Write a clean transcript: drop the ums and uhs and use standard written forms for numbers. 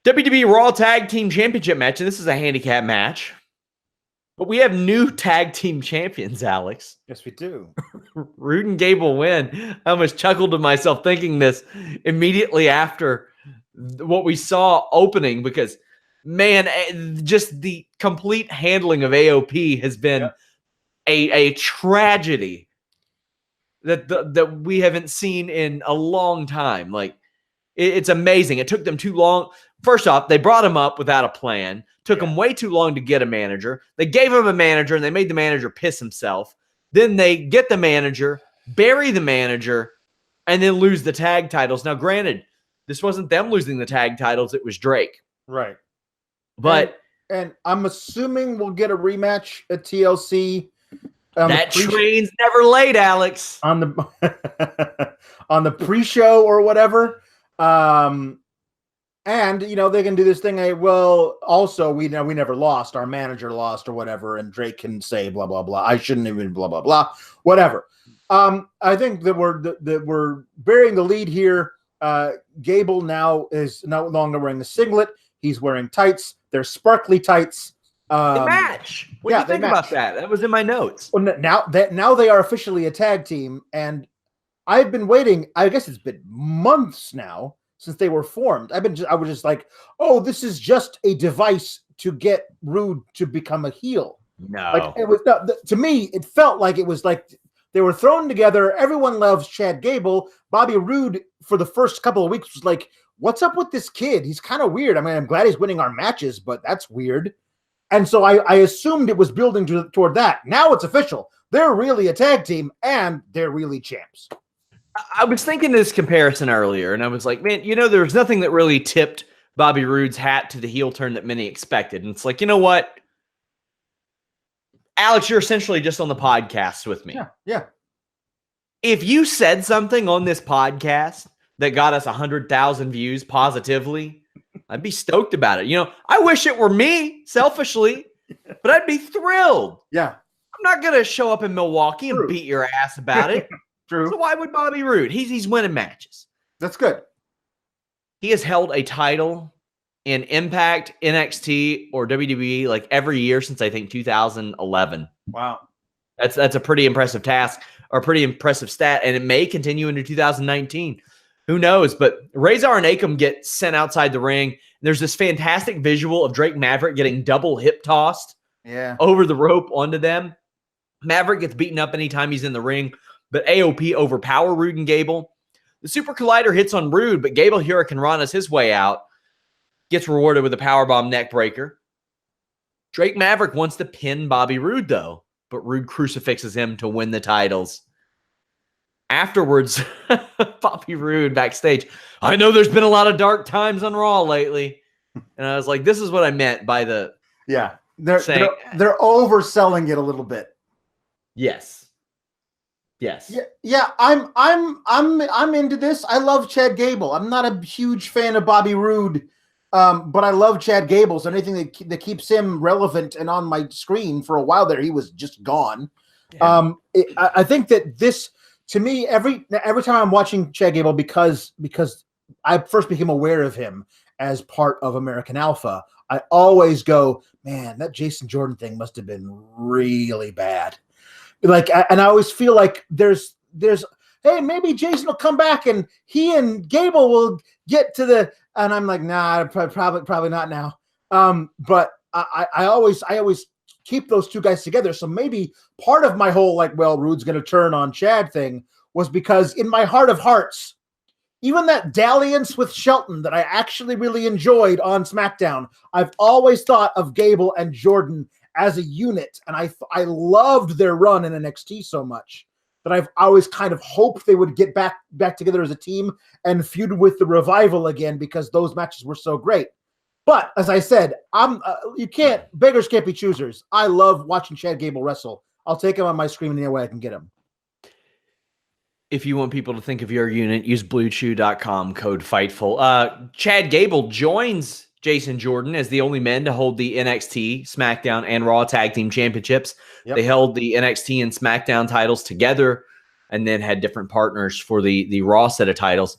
WWE Raw Tag Team Championship match, and this is a handicap match. But we have new tag team champions, Alex. Yes, we do. Roode and Gable win. I almost chuckled to myself thinking this immediately after what we saw opening because, man, just the complete handling of AOP has been a tragedy that we haven't seen in a long time. Like, it's amazing. It took them too long. First off, they brought him up without a plan. Took him way too long to get a manager. They gave him a manager, and they made the manager piss himself. Then they get the manager, bury the manager, and then lose the tag titles. Now, granted, this wasn't them losing the tag titles. It was Drake. Right. But and I'm assuming we'll get a rematch at TLC. That train's never late, Alex. On the on the pre-show or whatever. And they can do this thing. Well, also we never lost. Our manager lost or whatever, and Drake can say blah blah blah. I shouldn't even blah blah blah. Whatever. I think that we're burying the lead here. Gable now is no longer wearing the singlet. He's wearing tights. They're sparkly tights. They match. What do you think about that? That was in my notes. Well, now they are officially a tag team, and I've been waiting. I guess it's been months now since they were formed. I was just like, oh, this is just a device to get Roode to become a heel. No, like it was to me. It felt like it was like they were thrown together. Everyone loves Chad Gable. Bobby Roode for the first couple of weeks was like, what's up with this kid? He's kind of weird. I mean, I'm glad he's winning our matches, but that's weird. And so I assumed it was building toward that. Now it's official. They're really a tag team, and they're really champs. I was thinking this comparison earlier, and I was like, man, there was nothing that really tipped Bobby Roode's hat to the heel turn that many expected. And it's like, you know what? Alex, you're essentially just on the podcast with me. Yeah. If you said something on this podcast that got us 100,000 views positively, I'd be stoked about it. I wish it were me, selfishly, but I'd be thrilled. Yeah. I'm not going to show up in Milwaukee and beat your ass about it. True. So why would Bobby Roode? He's winning matches. That's good. He has held a title in Impact, NXT, or WWE like every year since I think 2011. Wow. That's a pretty impressive task or pretty impressive stat, and it may continue into 2019. Who knows? But Razor and Akam get sent outside the ring. There's this fantastic visual of Drake Maverick getting double hip tossed over the rope onto them. Maverick gets beaten up anytime he's in the ring, but AOP overpower Roode and Gable. The Super Collider hits on Roode, but Gable Hurricane Rana's his way out. Gets rewarded with a powerbomb neck breaker. Drake Maverick wants to pin Bobby Roode, though, but Roode crucifixes him to win the titles. Afterwards, Bobby Roode backstage, I know there's been a lot of dark times on Raw lately. And I was like, this is what I meant by the they're overselling it a little bit. Yes. Yeah, I'm into this. I love Chad Gable. I'm not a huge fan of Bobby Roode, but I love Chad Gable. So anything that keeps him relevant and on my screen. For a while there, he was just gone. Yeah. I think that this, to me, every time I'm watching Chad Gable, because I first became aware of him as part of American Alpha, I always go, man, that Jason Jordan thing must have been really bad. Like, and I always feel like there's, hey, maybe Jason will come back and he and Gable will get to the, and I'm like, nah, probably not now. But I always keep those two guys together. So maybe part of my whole, like, well, Roode's going to turn on Chad thing was because in my heart of hearts, even that dalliance with Shelton that I actually really enjoyed on SmackDown, I've always thought of Gable and Jordan as a unit, and I loved their run in NXT so much that I've always kind of hoped they would get back together as a team and feud with the Revival again because those matches were so great. But as I said, beggars can't be choosers. I love watching Chad Gable wrestle. I'll take him on my screen any way I can get him. If you want people to think of your unit, use BlueChew.com, code Fightful. Chad Gable joins Jason Jordan as the only men to hold the NXT, SmackDown, and Raw Tag Team Championships. Yep. They held the NXT and SmackDown titles together and then had different partners for the Raw set of titles.